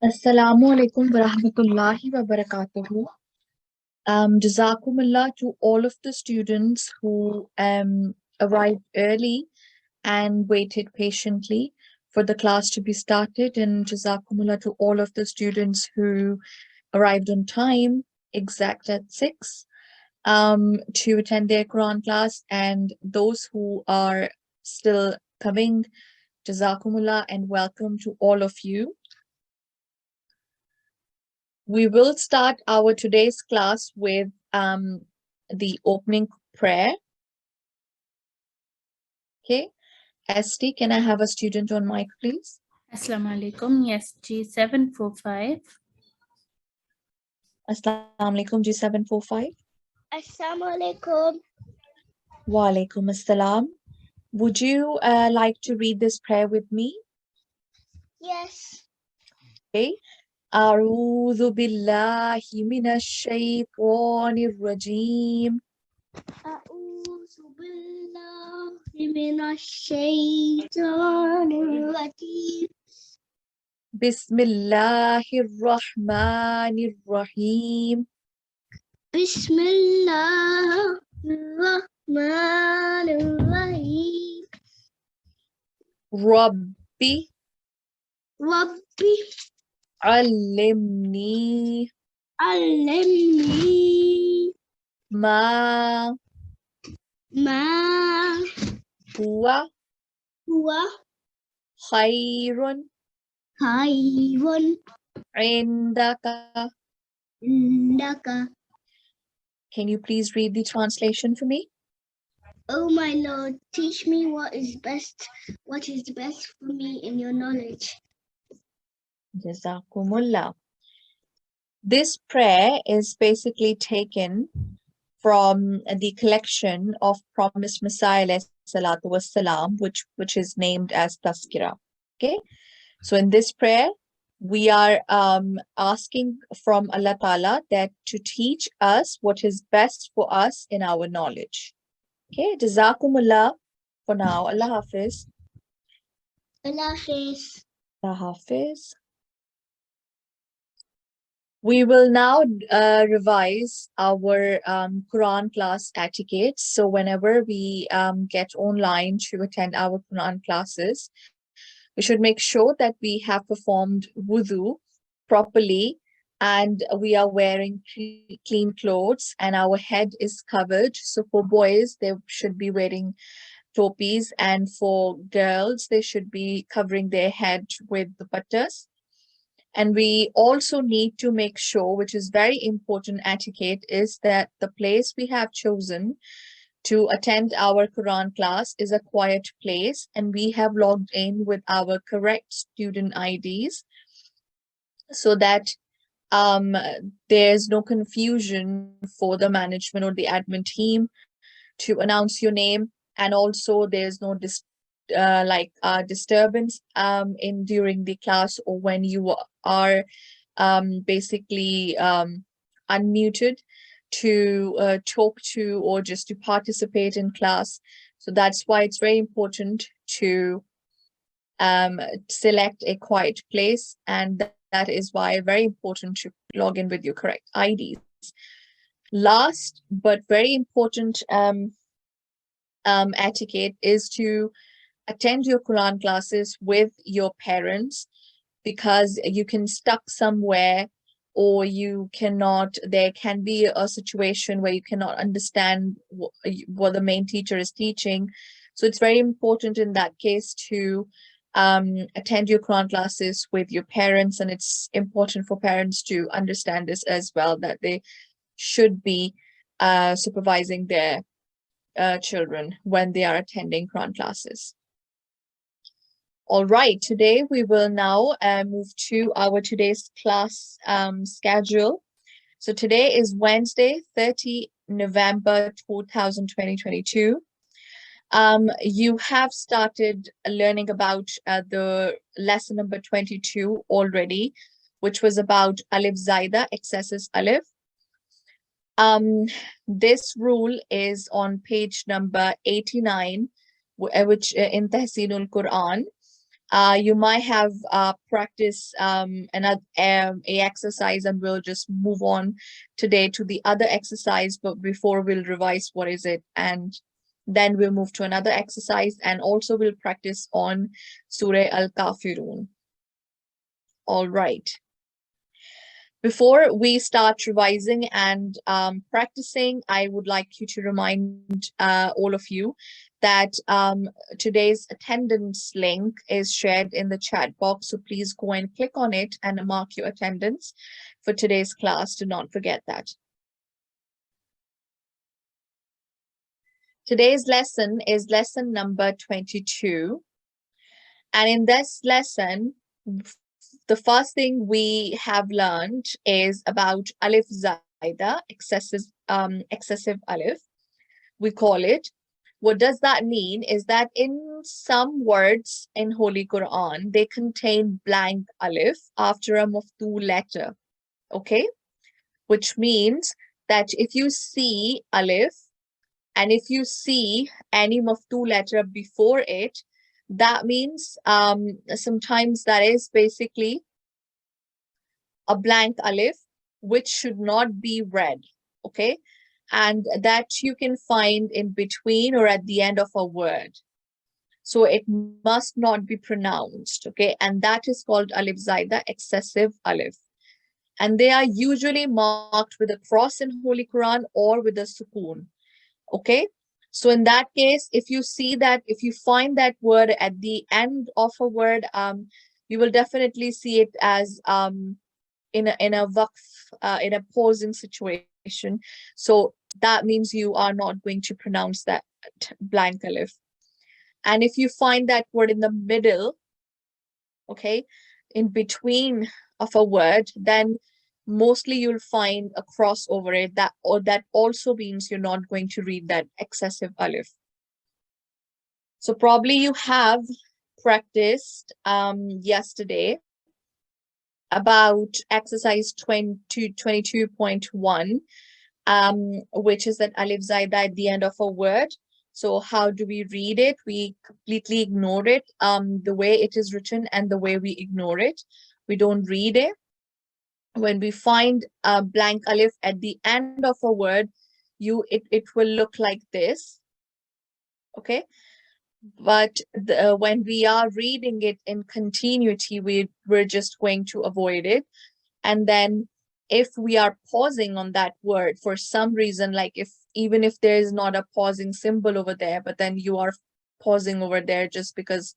Assalamu alaikum wa rahmatullahi wa barakatuhu. Jazakumullah to all of the students who arrived early and waited patiently for the class to be started, and Jazakumullah to all of the students who arrived on time, exact at 6, to attend their Quran class, and those who are still coming, Jazakumullah and welcome to all of you. We will start our today's class with the opening prayer. Okay, ST, can I have a student on mic, please? Assalamu alaikum. Yes, G745. Assalamu alaikum, G745. Assalamu alaikum. Wa alaikum assalam. Would you like to read this prayer with me? Yes. Okay. أعوذ بالله من الشيطان الرجيم. أعوذ بالله من الشيطان الرجيم. بسم الله الرحمن الرحيم. بسم الله الرحمن الرحيم. ربي ربي علمني علمني ما ما هو هو خير خير عندك. عندك. Can you please read the translation for me? Oh my Lord, teach me what is best for me in your knowledge. Jazakumullah. This prayer is basically taken from the collection of Promised Messiah alayhi salatu wassalam, which is named as Tazkira. Okay, so in this prayer we are asking from Allah Ta'ala that to teach us what is best for us in our knowledge. Okay, Jazakumullah for now. Allah Hafiz. Allah Hafiz. Allah Hafiz. We will now revise our Quran class etiquette. So whenever we get online to attend our Quran classes, we should make sure that we have performed wudu properly and we are wearing clean clothes and our head is covered. So for boys, they should be wearing topis, and for girls, they should be covering their head with the dupattas. And we also need to make sure, which is very important etiquette, is that the place we have chosen to attend our Quran class is a quiet place, and we have logged in with our correct student IDs so that there's no confusion for the management or the admin team to announce your name, and also there's no disturbance in during the class or when you are basically unmuted to talk to or just to participate in class. So that's why it's very important to select a quiet place, and that is why very important to log in with your correct IDs. Last but very important etiquette is to attend your Quran classes with your parents, because you can stuck somewhere or you cannot, there can be a situation where you cannot understand what the main teacher is teaching. So it's very important in that case to attend your Quran classes with your parents, and it's important for parents to understand this as well, that they should be supervising their children when they are attending Quran classes. All right, today we will now move to our today's class schedule. So today is Wednesday, 30 November 2022. You have started learning about the lesson number 22 already, which was about Alif Zaida, excesses Alif. This rule is on page number 89, which in Talimul-Quran. You might have practiced another a exercise, and we'll just move on today to the other exercise, but before we'll revise what is it, and then we'll move to another exercise, and also we'll practice on Surah Al-Kafirun. All right. Before we start revising and practicing, I would like you to remind all of you that today's attendance link is shared in the chat box. So please go and click on it and mark your attendance for today's class. Do not forget that. Today's lesson is lesson number 22. And in this lesson, the first thing we have learned is about alif zaida, excessive alif, we call it. What does that mean is that in some words in Holy Quran, they contain blank alif after a maftu letter, okay? Which means that if you see alif and if you see any maftu letter before it, that means sometimes that is basically a blank alif, which should not be read, okay? And that you can find in between or at the end of a word. So it must not be pronounced, okay? And that is called alif zaida, excessive alif. And they are usually marked with a cross in Holy Quran or with a sukoon, okay? So in that case, if you see that, if you find that word at the end of a word, you will definitely see it as in a waqf, in a pausing situation. So that means you are not going to pronounce that blank alif. And if you find that word in the middle, okay, in between of a word, then mostly you'll find a cross over it, that also means you're not going to read that excessive alif. So probably you have practiced yesterday about exercise 22.1, which is that alif zaida at the end of a word. So how do we read it? We completely ignore it, the way it is written and the way we ignore it. We don't read it. When we find a blank alif at the end of a word, it will look like this, okay? But when we are reading it in continuity, we're just going to avoid it. And then if we are pausing on that word for some reason, like even if there is not a pausing symbol over there, but then you are pausing over there just because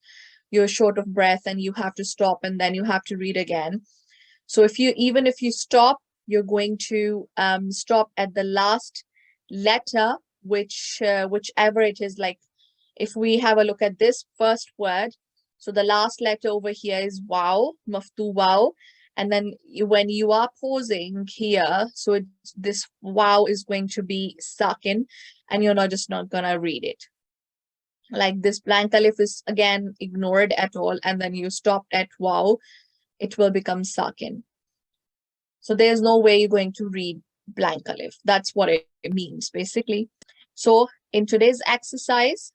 you're short of breath and you have to stop and then you have to read again. So even if you stop, you're going to stop at the last letter, whichever it is. Like if we have a look at this first word, so the last letter over here is wow, maftu wow. And then when you are pausing here, so this wow is going to be sakin, and you're just not gonna read it. Like this blank alif is again ignored at all, and then you stopped at wow, it will become sakin. So there's no way you're going to read blank alif. That's what it means basically. So in today's exercise,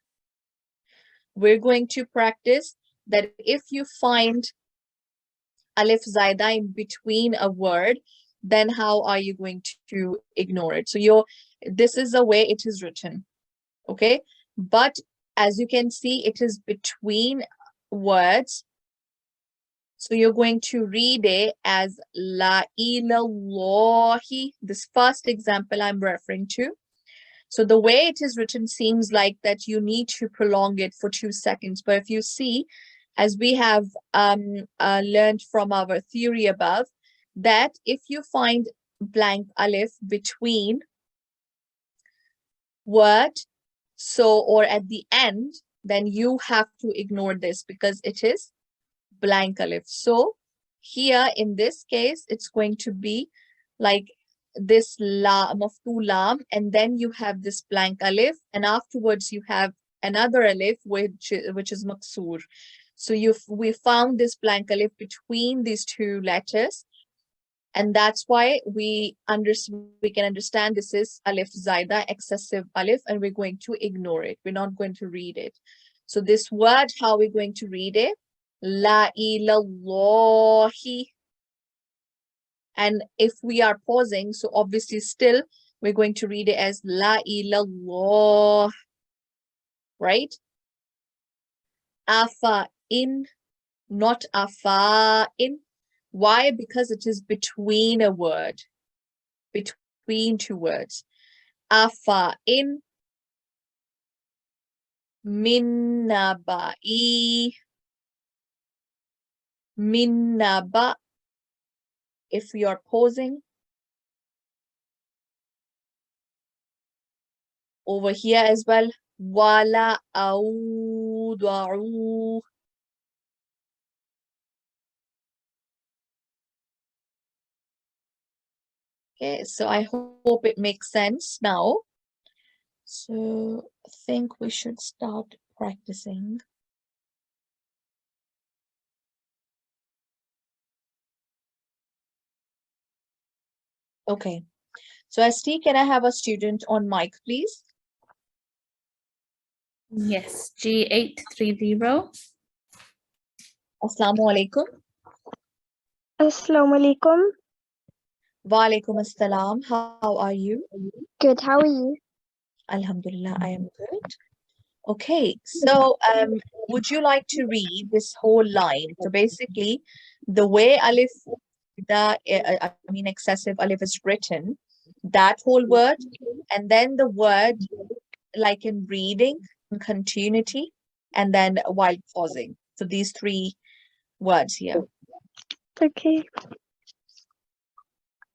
we're going to practice that if you find alif zaida in between a word, then how are you going to ignore it? So this is the way it is written, okay? But as you can see, it is between words. So you're going to read it as la ilallahi, this first example I'm referring to. So the way it is written seems like that you need to prolong it for 2 seconds. But if you see, as we have learned from our theory above, that if you find blank alif between word, or at the end, then you have to ignore this because it is blank alif. So here in this case, it's going to be like this la, maftu lam, and then you have this blank alif, and afterwards you have another alif which is maksur. So we found this blank alif between these two letters, and that's why we can understand this is alif zaida, excessive alif, and we're going to ignore it. We're not going to read it. So this word, how we're going to read it? La ilallahi. And if we are pausing, so obviously still we're going to read it as La ilallah, right? Afa in, not afa in. Why? Because it is between a word, between two words. Afa in min naba'i, min naba. If we are pausing, over here as well, wala awda'u. Okay, so I hope it makes sense now. So I think we should start practicing. Okay, so ST, can I have a student on mic, please? Yes, G830. Assalamu alaikum. Assalamu alaikum. Wa alaikum assalam. How are you? Good, how are you? Alhamdulillah, I am good. Okay, so would you like to read this whole line? So basically, the way alif, excessive alif is written, that whole word, and then the word like in reading, in continuity, and then while pausing. So these three words here. Okay.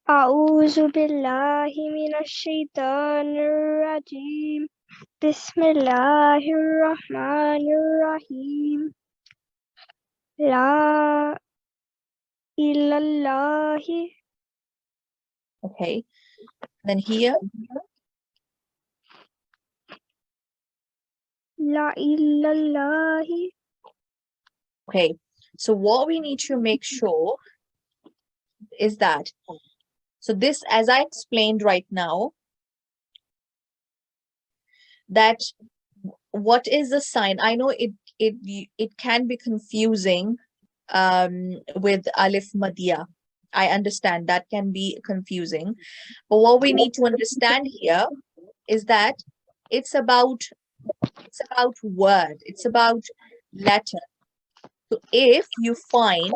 أعوذ بالله من الشيطان الرجيم. بسم الله الرحمن الرحيم. لا إله إلا الله. Okay, then here, لا إله إلا الله. okay, so what we need to make sure is that, so this, as I explained right now, that what is the sign? I know it can be confusing with alif madiyah. I understand that can be confusing, but what we need to understand here is that it's about word, it's about letter. So if you find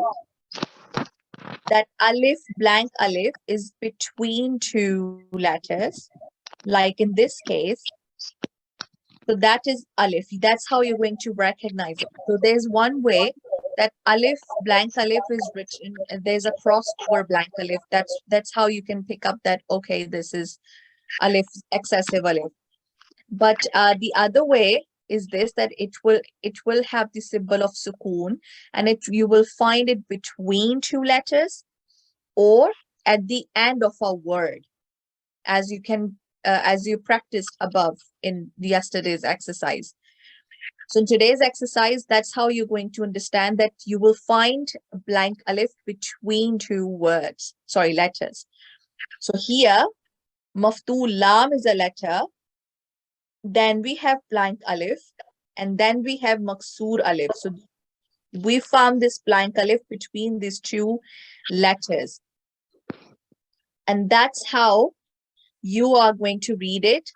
that alif, blank alif, is between two letters, like in this case, so that is alif. That's how you're going to recognize it. So there's one way that alif, blank alif is written, and there's a cross over blank alif. That's how you can pick up that, okay, this is alif, excessive alif. But the other way is this, that it will have the symbol of sukoon, and you will find it between two letters or at the end of a word, as you practiced above in yesterday's exercise. So in today's exercise, that's how you're going to understand that you will find a blank alif between two letters. So here, maftul lam is a letter, then we have blank alif, and then we have maksur alif. So we found this blank alif between these two letters. And that's how you are going to read it.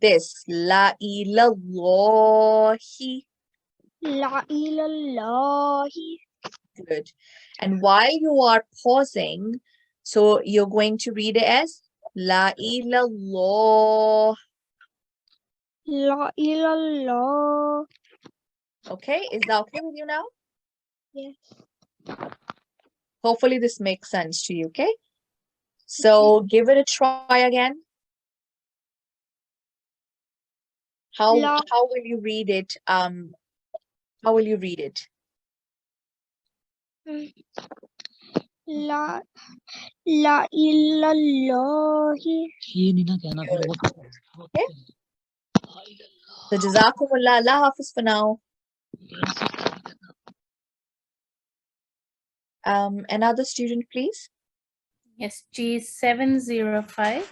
This, la ilallahi. لا إله إلا الله. Good. And while you are pausing, so you're going to read it as la ilallah. لا إله إلا الله. Okay, is that okay with you now? Yes. Hopefully this makes sense to you, okay? So give it a try again. How will you read it? How will you read it? لا لا إله إلا الله. Okay. So Jazakumullah, Allah Hafiz for now. Another student, please. Yes, G705.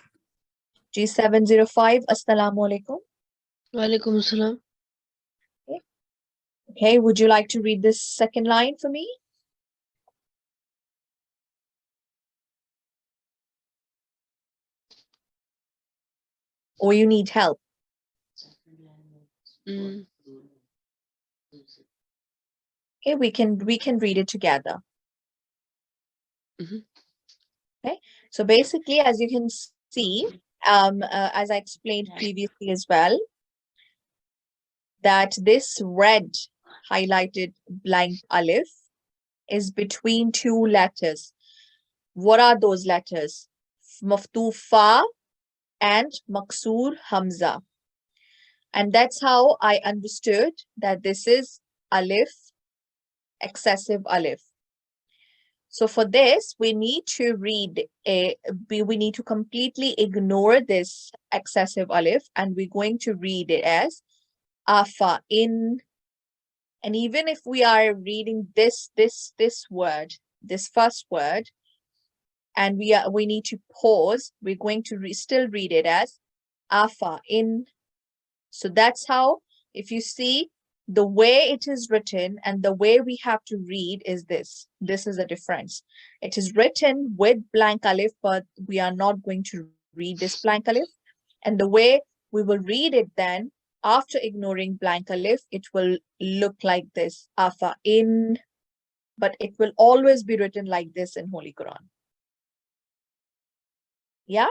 G705, Assalamu alaikum. Walaikum assalam. Okay, would you like to read this second line for me? Or you need help? Okay, we can read it together. Okay, so basically, as you can see, as I explained previously as well, that this red highlighted blank alif is between two letters. What are those letters? Maftu fa and maksur hamza. And that's how I understood that this is alif, excessive alif. So for this, we need to we need to completely ignore this excessive alif, and we're going to read it as afa in. And even if we are reading this word, this first word, and we need to pause, we're going to still read it as afa in. So that's how, if you see, the way it is written and the way we have to read is this. This is the difference. It is written with blank alif, but we are not going to read this blank alif. And the way we will read it then, after ignoring blank alif, it will look like this, afa in, but it will always be written like this in Holy Quran. Yeah?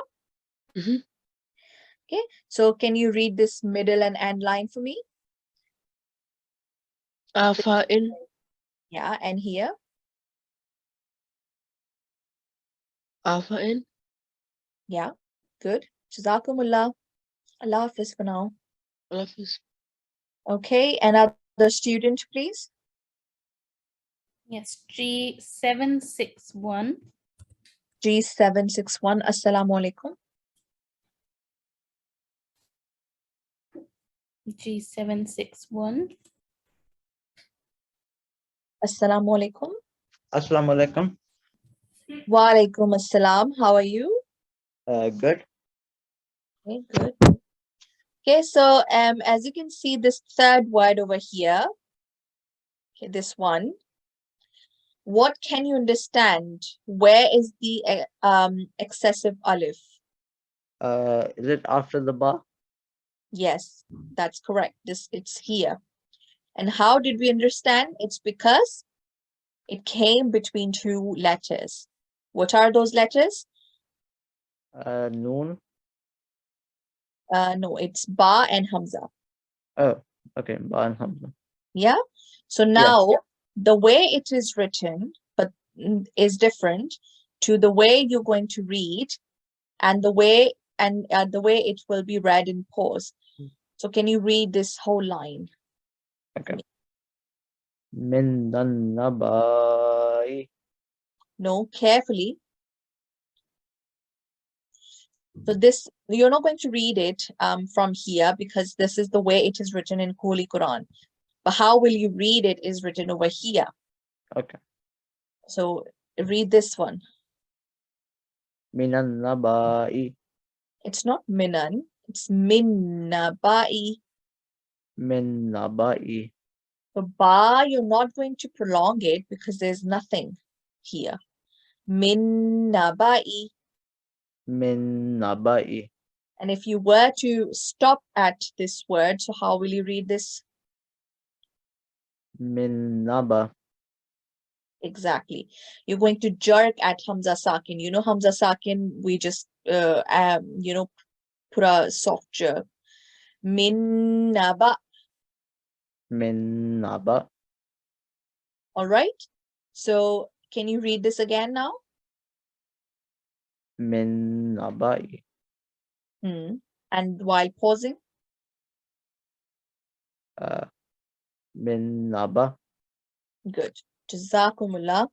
Okay, so can you read this middle and end line for me? Afa in. Yeah, and here? Afa in. Yeah, good. Jazakumullah. Allah Hafiz for now. Hafiz. Okay, another student, please. Yes, G761. G761. Assalamu alaikum. G761. Assalamu alaikum. Assalamu alaikum. Wa alaikum assalam. How are you? Good. Okay, good. Okay, so as you can see, this third word over here, okay, this one, what can you understand? Where is the excessive alif? Is it after the ba? Yes, that's correct. It's here. And how did we understand? It's because it came between two letters. What are those letters? Noon. No, it's ba and hamza. Oh, okay. Ba and hamza. Yeah. So now the way it is written, but is different to the way you're going to read, and the way it will be read in pause. So can you read this whole line? Okay. Min dan nabai. No, carefully. So this, you're not going to read it from here because this is the way it is written in Holy Quran. But how will you read it is written over here. Okay. So read this one. Minan nabai. It's not minan, it's min nabai. Min nabai. So ba, you're not going to prolong it because there's nothing here. Min nabai. Min nabai. And if you were to stop at this word, so how will you read this? Min naba. Exactly. You're going to jerk at Hamza Sakin. You know Hamza Sakin, we just put a soft jerk. Min naba. Min naba. All right. So can you read this again now? Min nabai. And while pausing? Min naba. Good. Jazakumullah.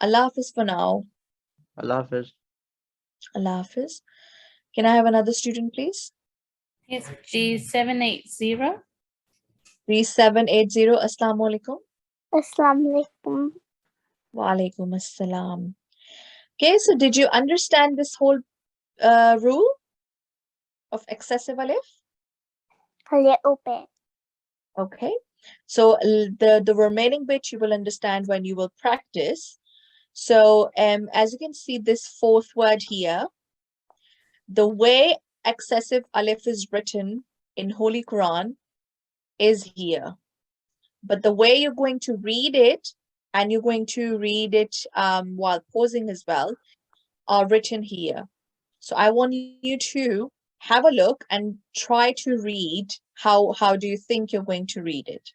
Allah Hafiz for now. Allah Hafiz. Allah Hafiz. Can I have another student, please? Yes, G780. 3780. Assalamu alaikum. Assalamu alaikum. Wa alaikum assalam. Okay, so did you understand this whole rule of excessive alif? A little bit. Okay. So the remaining bit you will understand when you will practice. So as you can see, this fourth word here, the way excessive alif is written in Holy Quran is here. But the way you're going to read it, and you're going to read it while pausing as well, are written here. So I want you to have a look and try to read how do you think you're going to read it.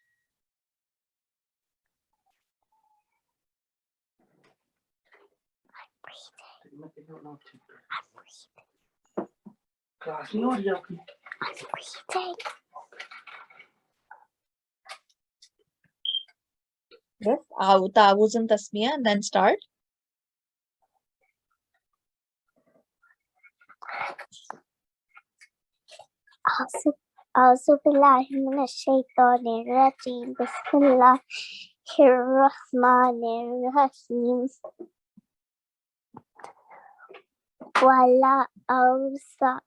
Yes, ta'awuz and tasmiyah, and then start. أعوذ بالله من الشيطان الرجيم بسم الله الرحمن الرحيم ولا أوسع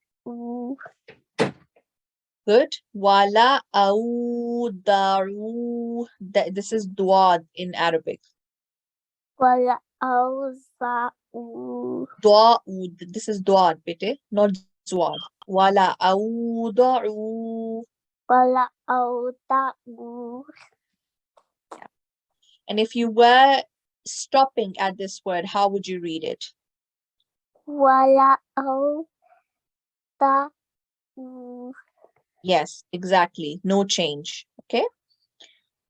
Good. Wala awdaru. This is duad in Arabic. ولا أوسع Duad. This is duad, bete, not zuad. Wala awdaru. ولا أوضع And if you were stopping at this word, how would you read it? ولا أوضع Yes, exactly. No change. Okay.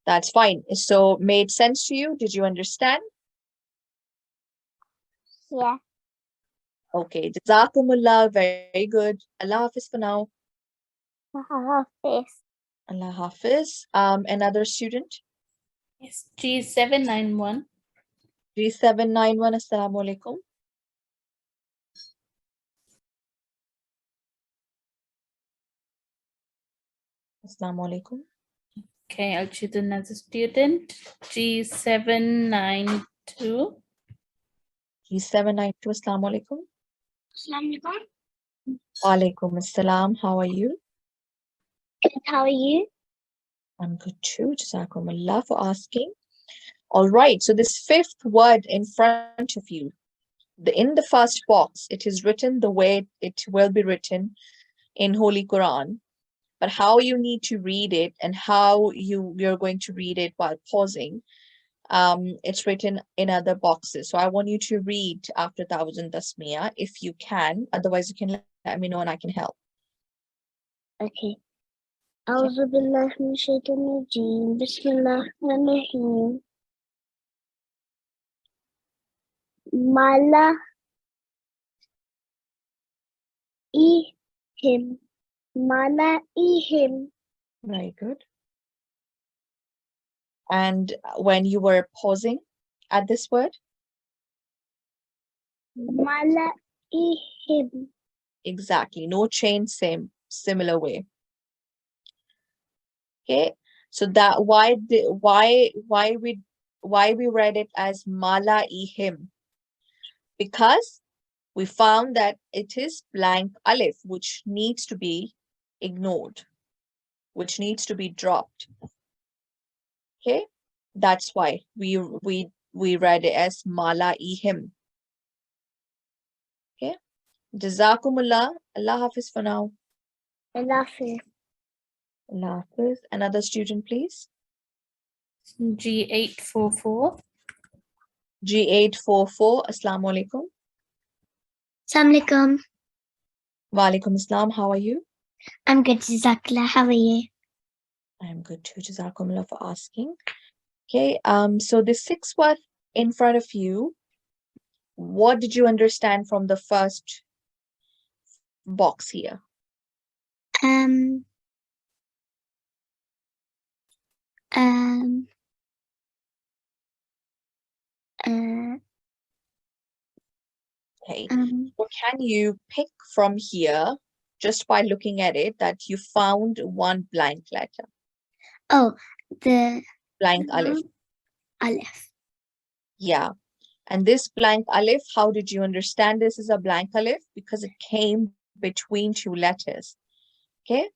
That's fine. So made sense to you? Did you understand? yeah. Okay. Jazakumullah. Very good. Allah Hafiz for now. Hafiz. Allah Hafiz. Another student? Yes, G791. G791. Assalamu alaikum. Assalamu alaikum. Okay, I'll choose another student. G792. G792. Assalamu alaikum. Assalamualaikum. Walaikum assalam. How are you? Good, how are you? I'm good too. Jazakumullah for asking. All right. So this fifth word in front of you, in the first box, it is written the way it will be written in Holy Quran. But how you need to read it and how you're going to read it while pausing, it's written in other boxes. So I want you to read after Ta'awuz Tasmiyah if you can. Otherwise, you can let me know and I can help. Okay. أعوذ بالله من الشيطان الرجيم بسم الله الرحمن الرحيم مالا إيهم مالا إيهم Very good. And when you were pausing at this word? مالا إيهم Exactly. No change, similar way. Okay. So that why we read it as mala ihim? Because we found that it is blank alif, which needs to be ignored, which needs to be dropped. Okay, that's why we read it as mala ihim. Okay, Jazakumullah. Allah Hafiz for now. Allah Hafiz. Allah Hafiz. Another student, please. G844. G844. Assalamu alaikum. Assalamualaikum. Walaikum assalam. How are you? I'm good, Jazakallah. How are you? I'm good too. Jazakumullah for asking. Okay, so the sixth word in front of you, what did you understand from the first box here? Okay, what can you pick from here just by looking at it that you found one blank letter? Oh, the Blank alif. Aleph. Yeah. And this blank alif, how did you understand this is a blank alif? Because it came between two letters. Okay.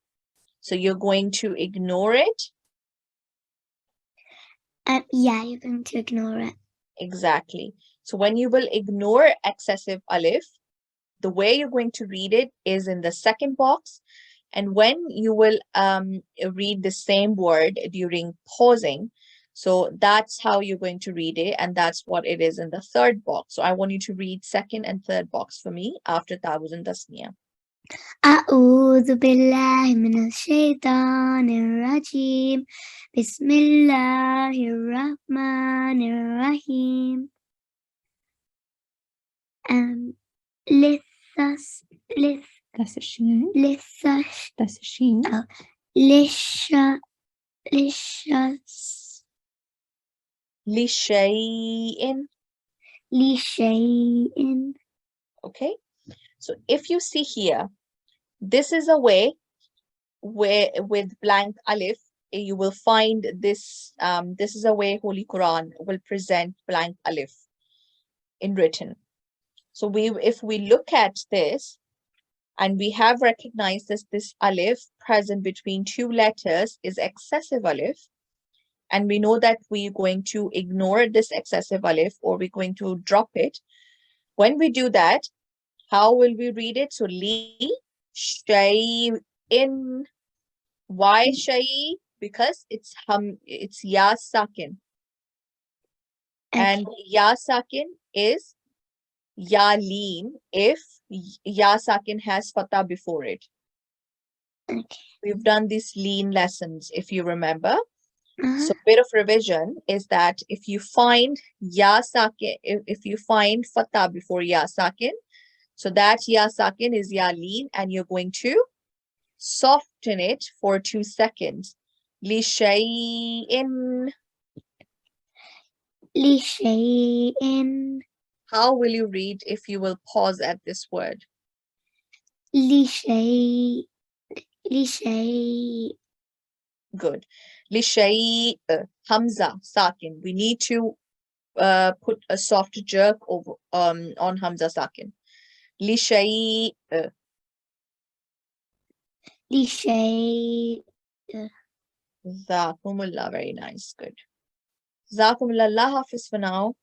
So you're going to ignore it Yeah, you're going to ignore it. Exactly. So when you will ignore excessive alif, the way you're going to read it is in the second box. And when you will read the same word during pausing, so that's how you're going to read it, and that's what it is in the third box. So I want you to read second and third box for me after Tawuz and Tasniya. أعوذ بالله من الشيطان الرجيم بسم الله الرحمن الرحيم. That's a sheen. لسه That's a sheen. للشيء لشيء. لشيء. Okay. So if you see here, this is a way where with blank alif, you will find this. This is a way Holy Quran will present blank alif in written. So if we look at this, and we have recognized this alif present between two letters is excessive alif, and we know that we're going to ignore this excessive alif or we're going to drop it. When we do that, how will we read it? So li shay'in. Why shay? Because it's ya sakin, and ya sakin is ya leen if ya sakin has fatah before it. Okay. We've done these leen lessons, if you remember. So a bit of revision is that if you find ya sakin, if you find fatah before ya sakin, so that ya sakin is ya leen, and you're going to soften it for 2 seconds. Li shay'in. لشيء. How will you read if you will pause at this word? لشيء. Good. Li shay' hamza sakin. We need to put a soft jerk over on hamza sakin. Li shay'. لشيء. Zakumullah. Very nice. Good. Zakumullah. Allah Hafiz for now.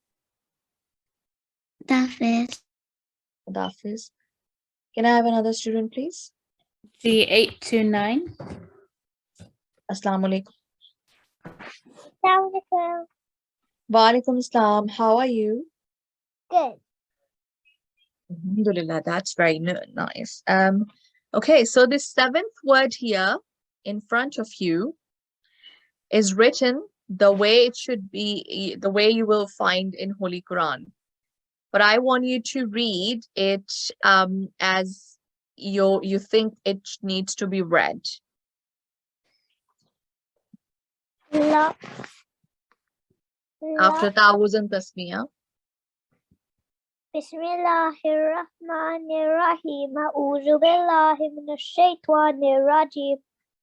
Hafiz. Hafiz. Can I have another student, please? G829. Assalamu alaikum. Assalamualaikum. Wa alaikum assalam. How are you? Good. Alhamdulillah, that's very nice. Okay, so this seventh word here in front of you is written the way it should be, the way you will find in Holy Quran. But I want you to read it as you think it needs to be read. La. After Tawuz and Tasmiyah. Bismillahirrahmanirrahim. A'udhu billahi minash shaitanir rajim.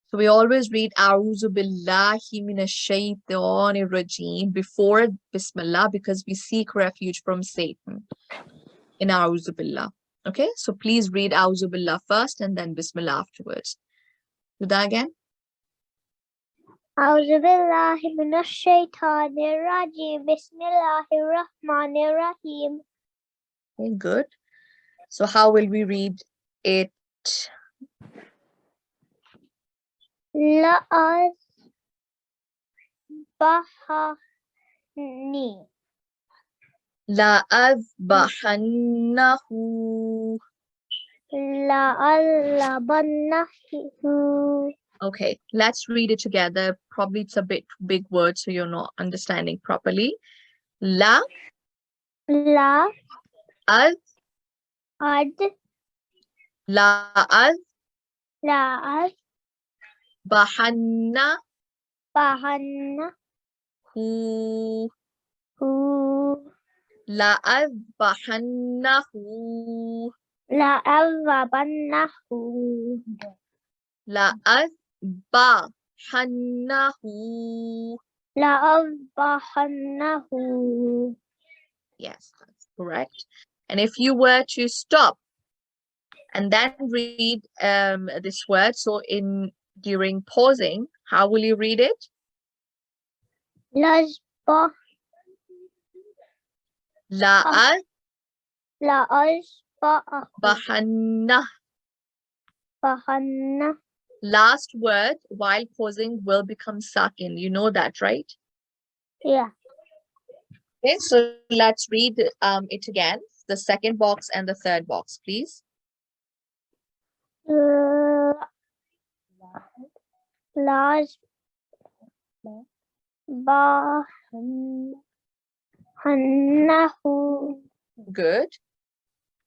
So we always read A'udhu billahi minash shaitanir rajim before Bismillah, because we seek refuge from Satan in A'udhu billah. Okay, so please read A'udhu billah first and then Bismillah afterwards. Do that again. A'udhu billahi minash shaitanir rajim. Bismillahirrahmanirrahim. Okay, good. So how will we read it? La azbahani. La azbahannahu. La alabannahu. Okay, let's read it together. Probably it's a bit big word, so you're not understanding properly. La La az. ad. La az La bahanna azbahannahu. La az bahannahu. La alabannahu. La az bahannahu. La azbahannahu. Yes, that's correct. And if you were to stop and then read this word, so during pausing, how will you read it? ba La la asba bahanna. bahanna. Last word while pausing will become sakin. You know that, right? Yeah. Okay, so let's read it again. The second box and the third box, please. Las bahannahu. Good.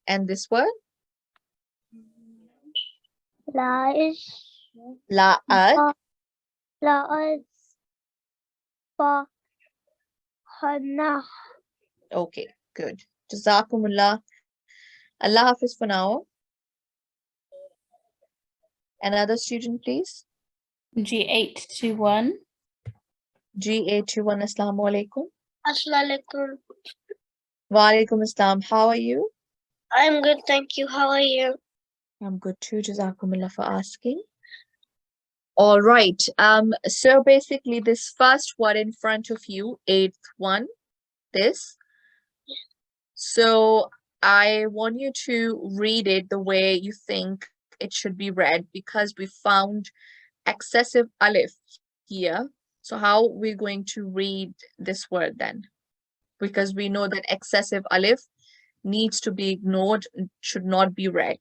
And this word? La La'at. bahanna. Okay, good. Jazakumullah. Allah Hafiz for now. Another student, please. G821. G821, Assalamu alaikum. Assalamualaikum. Wa alaikum assalam. How are you? I'm good, thank you. How are you? I'm good too. Jazakumullah for asking. All right. So basically this first word in front of you, eighth one, this. So I want you to read it the way you think it should be read because we found excessive alif here. So how we're going to read this word then? Because we know that excessive alif needs to be ignored, should not be read.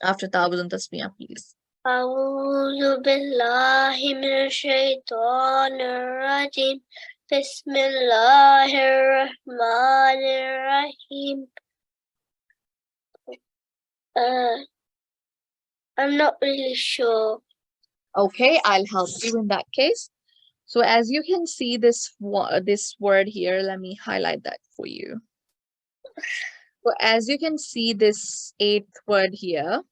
After Ta'awuz and Tasmiyah, please. أعوذ بالله من الشيطان الرجيم بسم الله الرحمن الرحيم. I'm not really sure. Okay, I'll help you in that case. So as you can see this word here, let me highlight that for you. So as you can see this eighth word here.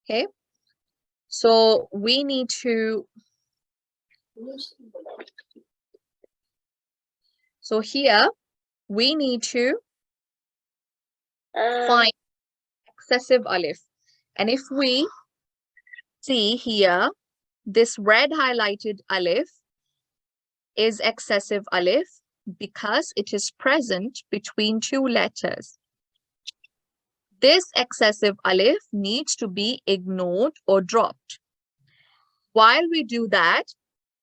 Okay. So we need to, so here we need to find excessive alif. And if we see here, this red highlighted alif is excessive alif because it is present between two letters. This excessive alif needs to be ignored or dropped. While we do that,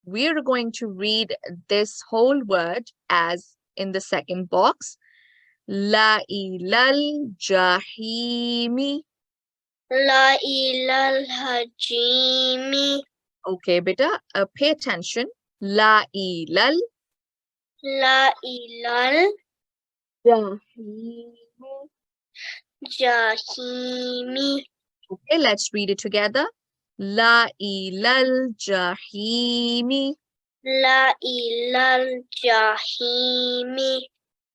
we're going to read this whole word as in the second box. La ilal jahimi. La ilal hajimi. Okay, beta, pay attention. La ilal jahimi. jahimi. Okay, let's read it together. La ilal jahimi. La ilal jahimi.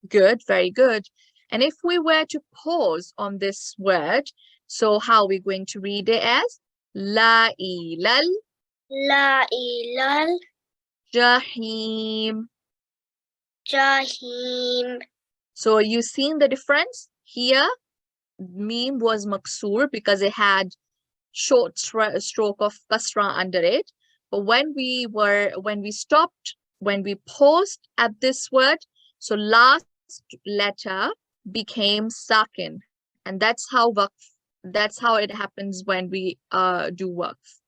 Good, very good. And if we were to pause on this word, so how are we going to read it as? La ilal jahim. jahim. So you seen the difference? Here, meme was maksur because it had short stroke of kasra under it. But when we paused at this word, so last letter became sakin. And that's how it happens when we do waqf.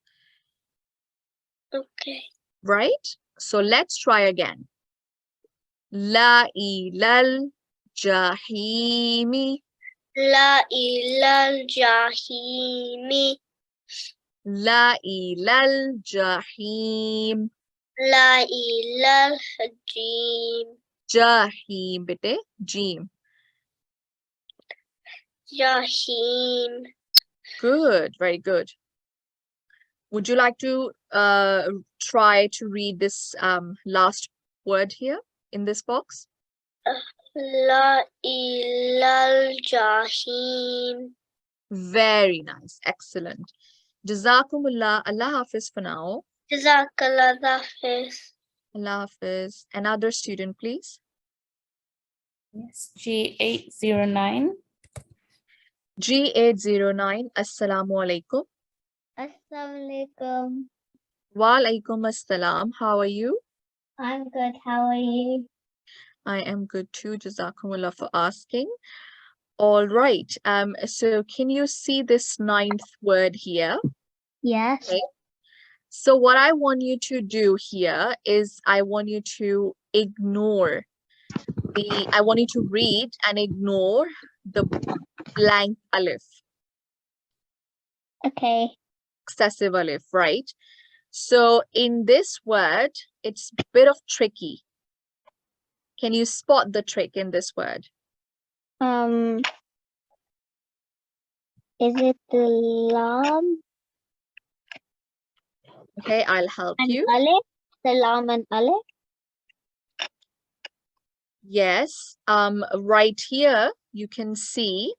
Okay. Right? So let's try again. La ilal jahimi. La ilal jahimi. La ilal jahim. La ilal hajim. Jahim, bete, jim. Jahim. Good, very good. Would you like to try to read this last word here in this box? La ilal jahim. Very nice, excellent. Jazakumullah, Allah Hafiz for now. Jazakallah Hafiz. Allah Hafiz. Another student, please. Yes, G809. G809, Assalamu alaikum. Assalamualaikum. Wa alaikum assalam. How are you? I'm good. How are you? I am good too. Jazakumullah for asking. All right. So can you see this ninth word here? Yes. Okay. So what I want you to do here is I want you to ignore I want you to read and ignore the blank alif, Okay. excessive alif, right? So in this word, it's a bit of tricky. Can you spot the trick in this word? Is it the lam Okay, I'll help and you. alif? The lam and alif? Yes, right here you can see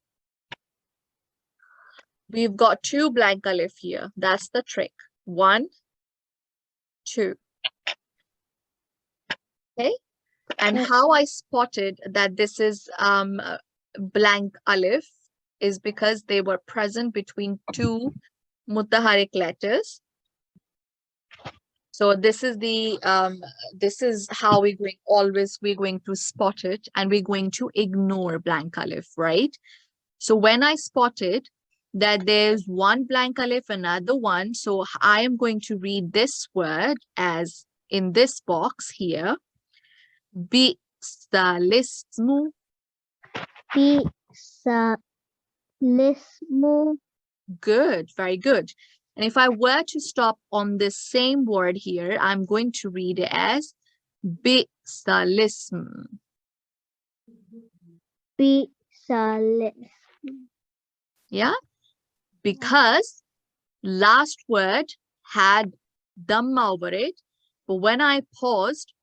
we've got two blank alif here. That's the trick. 1, 2. Okay, and how I spotted that this is blank alif is because they were present between two mutaharik letters. So this is the this is how we're going to spot it, and we're going to ignore blank alif, right? So when I spotted that there's one blank alif, another one, so I am going to read this word as in this box here. Bi-salismu. Bi-salismu. Good, very good. And if I were to stop on this same word here, I'm going to read it as bi-salism. Bi-salism. Yeah, because last word had dhamma over it, but when I paused,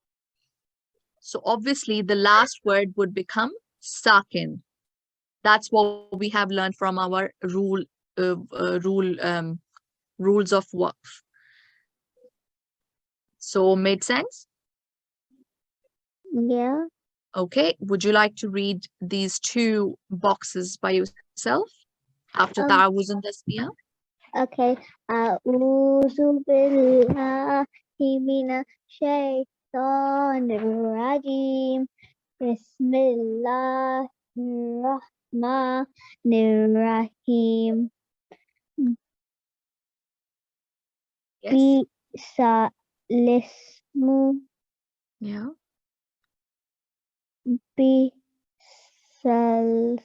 so obviously the last word would become sakin. That's what we have learned from our rules of waqf. So made sense? Yeah. Okay, would you like to read these two boxes by yourself after ta'awuz and tasbih? Okay. A'udhu billahi minash shaitanir rajim. Bismillahirrahmanirrahim. Yes. Bi-salismu. Yeah. Bi-salism.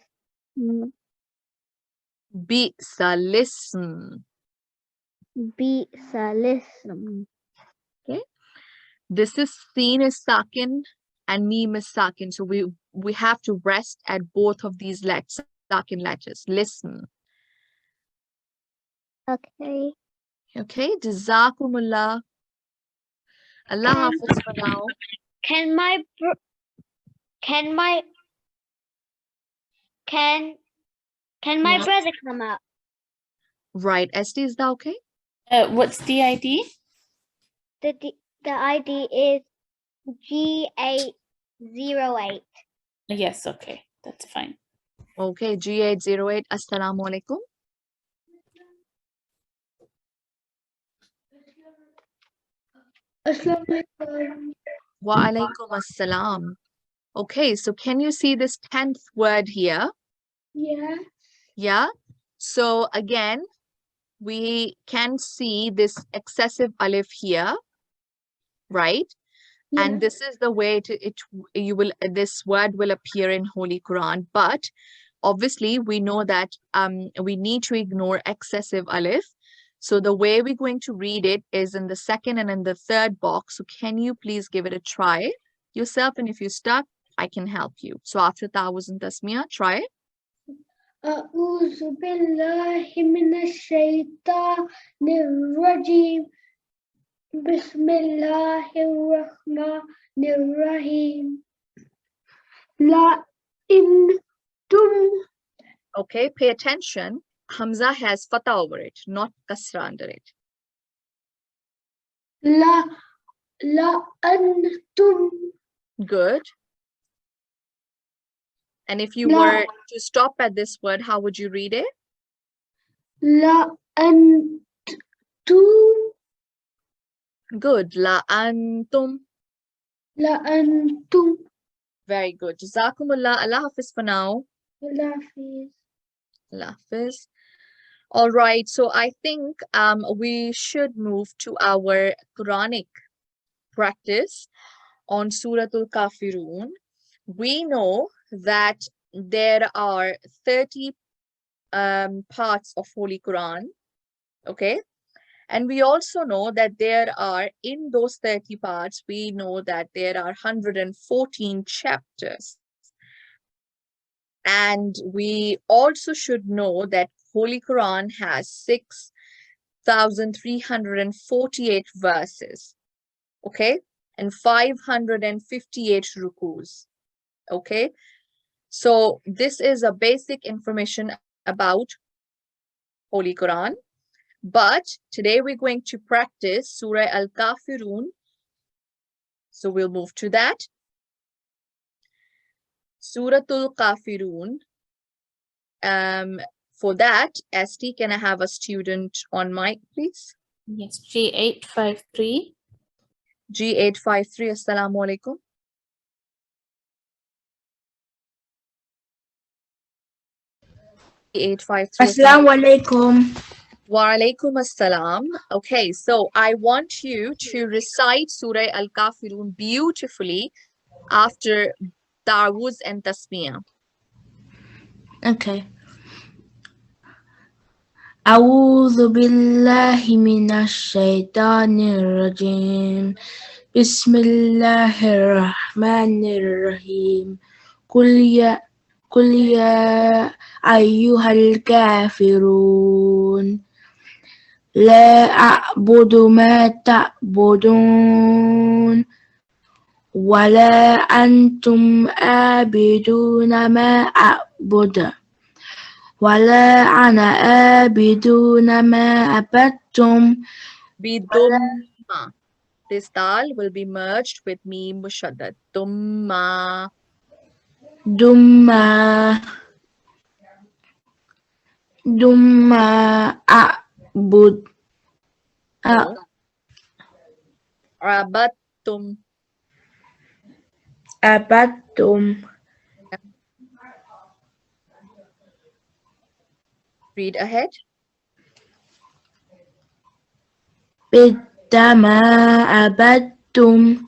Bi-salism. Bi-salism. Okay. This is seen as sakin and meem is sakin. So we have to rest at both of these sakin letters. Listen. Okay. Okay. Jazakumullah. Allah Hafiz for now. Can my Yeah. brother come up? Right. Esti, is that okay? What's the ID? The ID is G808. Yes, okay, that's fine. Okay. G808. Assalamu alaikum. Wa alaikum assalam. Okay, so can you see this 10th word here? Yeah. Yeah. So again, we can see this excessive alif here, right? And this is the way this word will appear in Holy Quran. But obviously, we know that we need to ignore excessive alif. So the way we're going to read it is in the second and in the third box. So can you please give it a try yourself? And if you're stuck, I can help you. So after ta'awuz and tasmiyah, try it. أعوذ بالله من الشيطان الرجيم. بسم الله الرحمن الرحيم. لا إن تم. Okay, pay attention. Hamza has fatah over it, not kasra under it. لا أنتم. Good. And if you La. were to stop at this word, how would you read it? لا أنتم. Good. La antum. لأنتم. Very good. Jazakumullah. Allah Hafiz for now. Allah Hafiz. Allah Hafiz. All right. So I think we should move to our Quranic practice on Suratul Kafirun. We know that there are 30 parts of Holy Quran. Okay. And we also know that there are, in those 30 parts, we know that there are 114 chapters. And we also should know that Holy Quran has 6,348 verses. Okay. And 558 rukus. Okay. So this is a basic information about Holy Quran. But today we're going to practice Surah Al-Kafirun. So we'll move to that. Suratul Kafirun. For that, ST, can I have a student on mic, please? Yes, G853. G853, Assalamu alaikum. G853. Assalamu alaikum. Wa alaikum assalam. Okay, so I want you to recite Surah Al-Kafirun beautifully after Ta'awuz and Tasmiyah. Okay. أعوذ بالله من الشيطان الرجيم بسم الله الرحمن الرحيم قل يا أيها الكافرون لا أعبد ما تعبدون ولا أنتم عابدون ما أعبد ولا أنا عابدون ما عبدتم. Bidumma. This dal will be merged with mim mushaddad. Dumma. Dumma أعبد Abattum. عبدتم. Read ahead. بدما عبدتم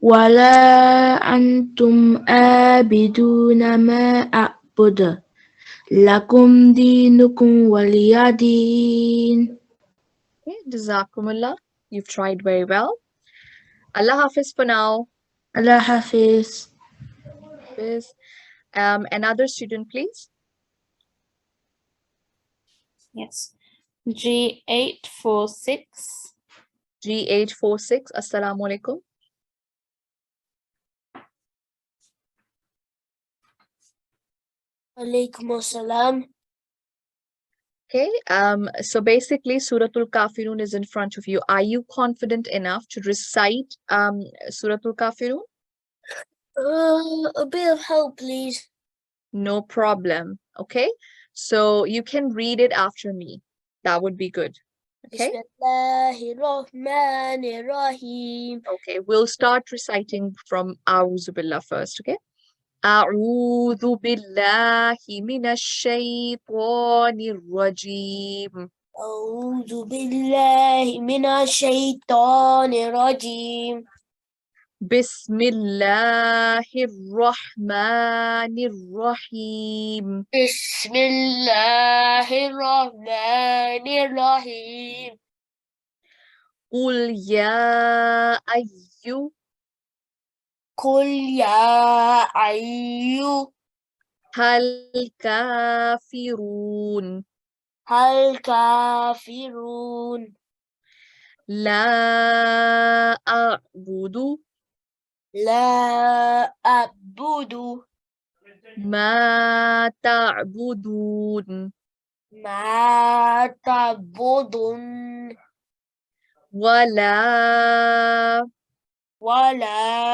ولا أنتم عابدون ما أعبد لكم دينكم ولي دين. Okay, Jazakumullah. You've tried very well. Allah Hafiz for now. Allah Hafiz. Hafiz. Another student, please. Yes, G846. G846. Assalamu alaikum. Alaikum assalam. Okay, so basically Suratul Kafirun is in front of you. Are you confident enough to recite Suratul Kafirun? A bit of help, please. No problem. Okay, so you can read it after me. That would be good. Okay. Bismillahirrahmanirrahim. Okay, we'll start reciting from A'udhu Billah first. Okay. أعوذ بالله من الشيطان الرجيم أعوذ بالله من الشيطان الرجيم. بسم الله الرحمن الرحيم بسم الله الرحمن الرحيم. قل يا قل يا أيها الكافرون الكافرون لا أعبد لا أعبد ما تعبدون ما تعبدون ولا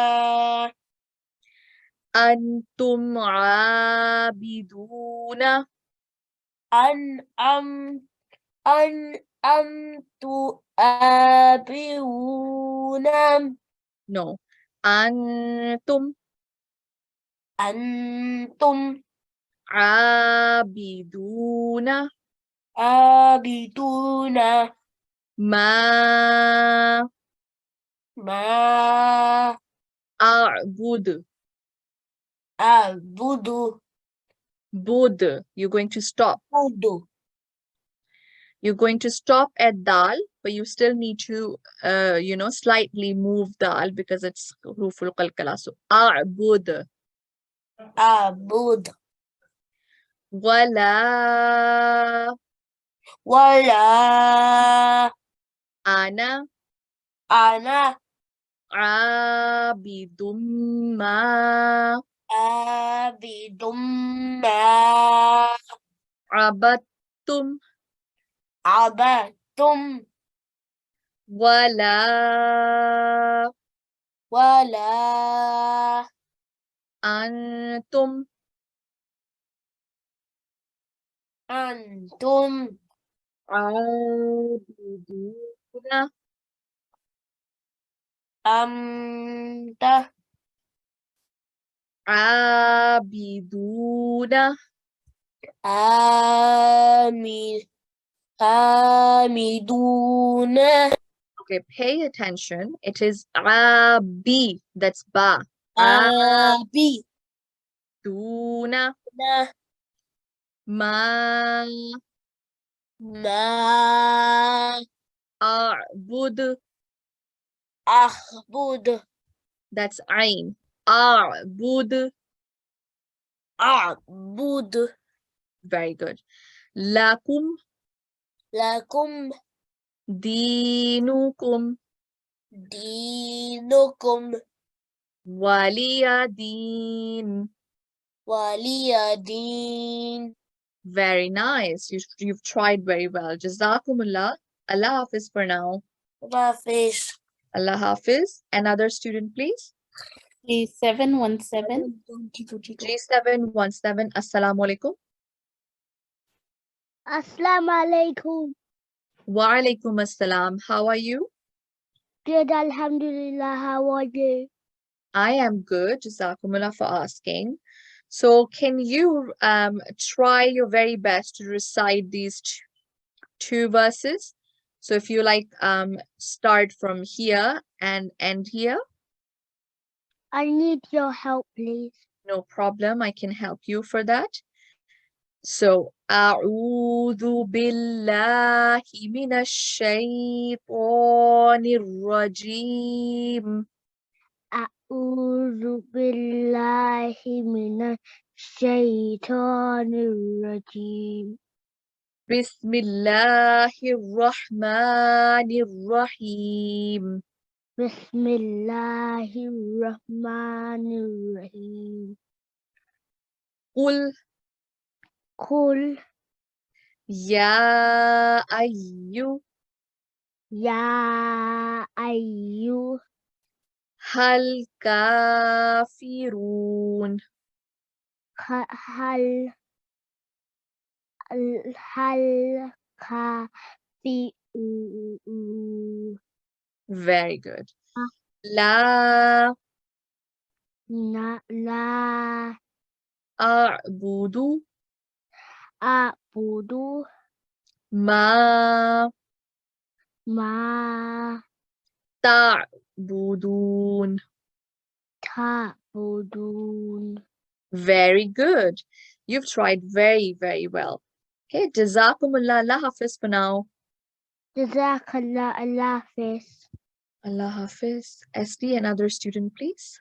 أنتم عابدون تؤابرون No. Antum أنتم abiduna عابدون ma ما a'bud. أعبد Bud. You're going to stop. أعبد You're going to stop at dal, but you still need to, slightly move dal because it's huruful qalqala. So, a'bud. أعبد Wala ولا ana أنا abidum ma عابد ما abattum. عبدتم Wala ولا antum أنتم abiduna أنت abiduna. آمي آمدون Okay, pay attention. It is abi. That's ba. آبي Abiduna ma ما a'bud. أعبد That's ain. A'bud. أعبد Very good. Lakum لكم dinukum دينكم waliya din. ولي دين. Very nice. You've tried very well. Jazakumullah. Allah Hafiz for now. Hafiz. Allah Hafiz. Another student, please. G717. G717. Assalamu alaikum. Assalamu alaikum. Wa alaikum assalam. How are you? Good, alhamdulillah. How are you? I am good. Jazakumullah for asking. So can you try your very best to recite these two verses? So if you like start from here and end here. I need your help, please. No problem. I can help you for that. So, أعوذ بالله من الشيطان الرجيم. أعوذ بالله من الشيطان الرجيم. بسم الله الرحمن الرحيم. بسم الله الرحمن الرحيم. قل قل يا أيها الكافرون. هل كافرون. Very good. لا أعبد أعبد ما ما تعبدون. تعبدون. Very good. You've tried very, very well. Okay, Jazakumullah. Allah Hafiz for now. Jazakallah, Allah Hafiz. Allah Hafiz. SD, another student, please.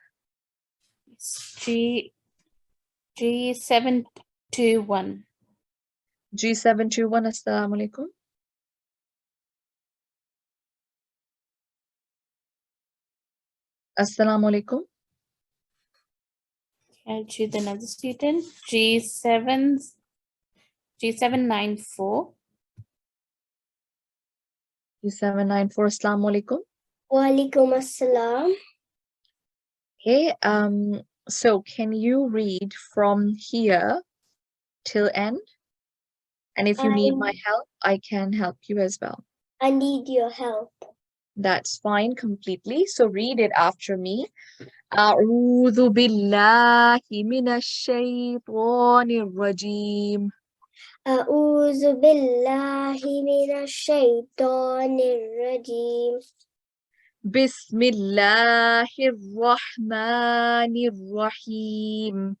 G721. G721. Assalamu alaikum. Assalamu alaikum. I'll choose another student. G794. G794. Assalamu alaikum. Walaikum assalam. Okay, so can you read from here till end? And if you need my help, I can help you as well. I need your help. That's fine completely. So read it after me. أعوذ بالله من الشيطان الرجيم. أعوذ بالله من الشيطان الرجيم. بسم الله الرحمن الرحيم.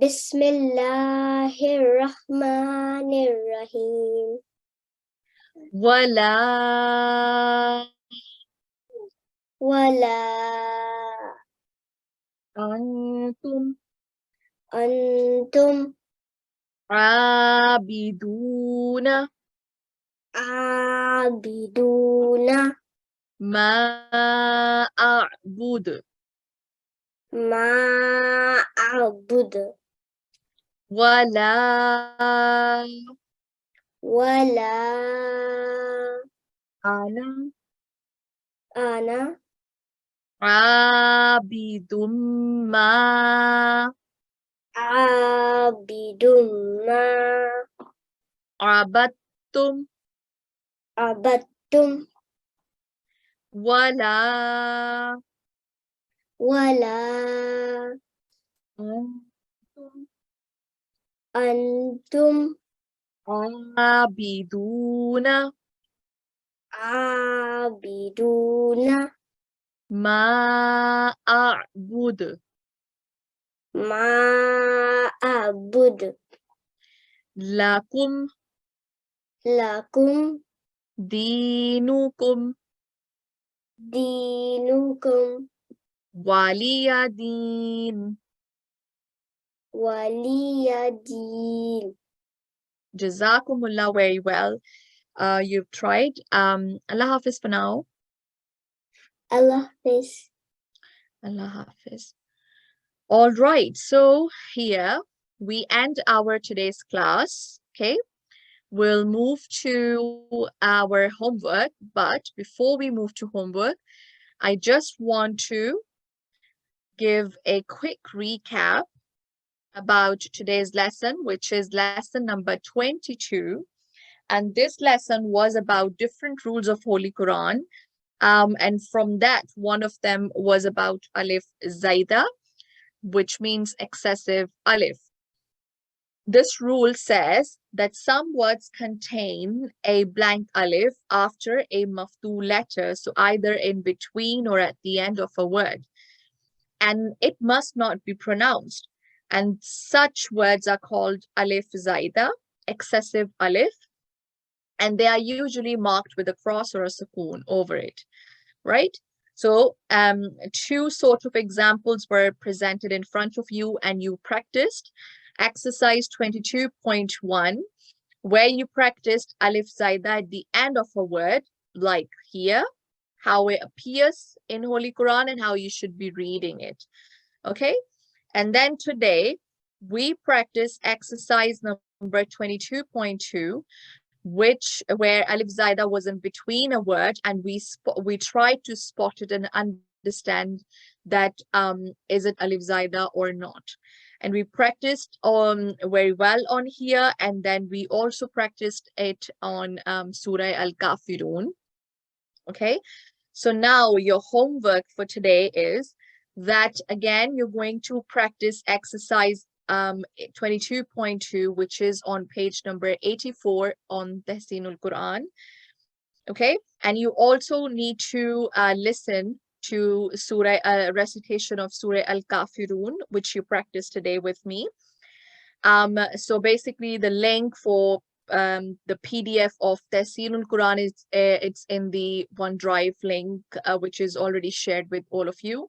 بسم الله الرحمن الرحيم. ولا أنتم أنتم عابدون عابدون ما أعبد ما أعبد ولا أنا أنا عابد ما عابد ما عبدتم عبدتم ولا أنتم عابدون عابدون ما أعبد ما أعبد لكم لكم دينكم دينكم ولي دين. ولي دين. Jazakumullah, very well. You've tried. Allah Hafiz for now. Allah Hafiz. Allah Hafiz. All right, so here we end our today's class. Okay, we'll move to our homework, but before we move to homework, I just want to give a quick recap about today's lesson, which is lesson number 22. And this lesson was about different rules of Holy Quran. And from that, one of them was about Alif Zaida, which means excessive Alif. This rule says that some words contain a blank Alif after a maftu letter, so either in between or at the end of a word. And it must not be pronounced. And such words are called Alif Zaida, excessive Alif. And they are usually marked with a cross or a sukoon over it, right? So two sort of examples were presented in front of you and you practiced. Exercise 22.1, where you practiced Alif Zaida at the end of a word, like here, how it appears in Holy Quran and how you should be reading it, okay? And then today, we practice exercise number 22.2, where Alif Zaida was in between a word, and we tried to spot it and understand that is it Alif Zaida or not. And we practiced very well on here, and then we also practiced it on Surah Al-Kafirun. Okay, so now your homework for today is that again you're going to practice exercise 22.2, which is on page number 84 on Talimul-Quran. Okay, and you also need to listen to recitation of Surah Al-Kafirun, which you practiced today with me. So basically the link for the PDF of Talimul-Quran is it's in the OneDrive link, which is already shared with all of you.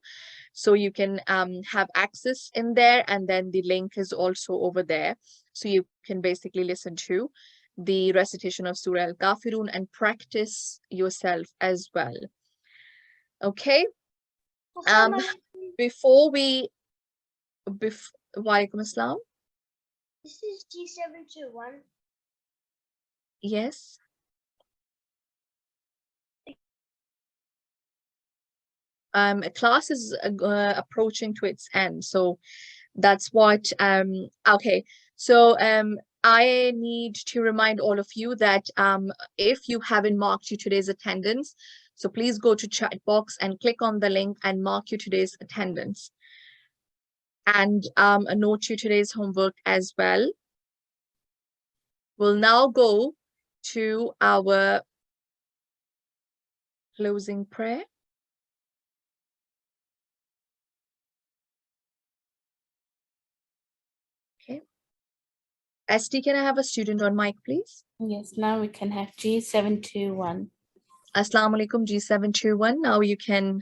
So you can have access in there, and then the link is also over there. So you can basically listen to the recitation of Surah Al-Kafirun and practice yourself as well. Okay. Before we, Walaikum Assalam. This is G721. Yes. Class is approaching to its end, so that's what okay, so I need to remind all of you that if you haven't marked you today's attendance, so please go to chat box and click on the link and mark you today's attendance. And note you today's homework as well. We'll now go to our closing prayer. Okay. ST, can I have a student on mic, please? Yes, now we can have G721. Assalamu alaikum, G721. Now you can,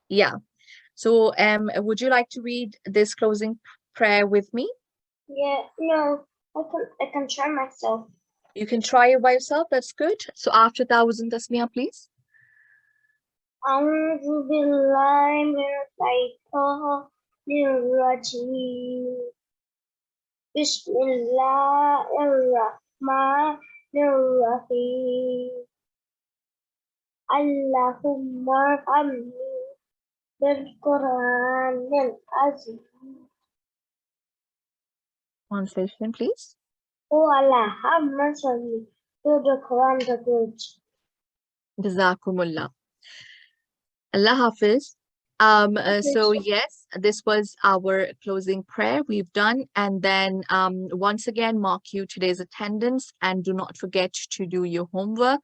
yeah. So would you like to read this closing prayer with me? Yeah, no, I can try myself. You can try it by yourself, that's good. So after Tawazun Tasmiya, please. أعوذ بالله من الشيطان الرجيم بسم الله الرحمن الرحيم اللهم ارحمني بالقرآن العظيم Translation, please. Oh Allah, have mercy on me through the Quran the Great. Jazakumullah. Allah Hafiz. So yes, this was our closing prayer we've done. And then once again, mark you today's attendance and do not forget to do your homework.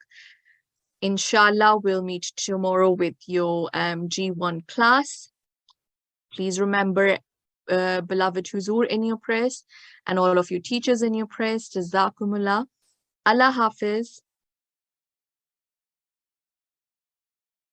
Inshallah, we'll meet tomorrow with your G1 class. Please remember, beloved Huzur in your prayers and all of your teachers in your prayers. Jazakumullah. Allah Hafiz.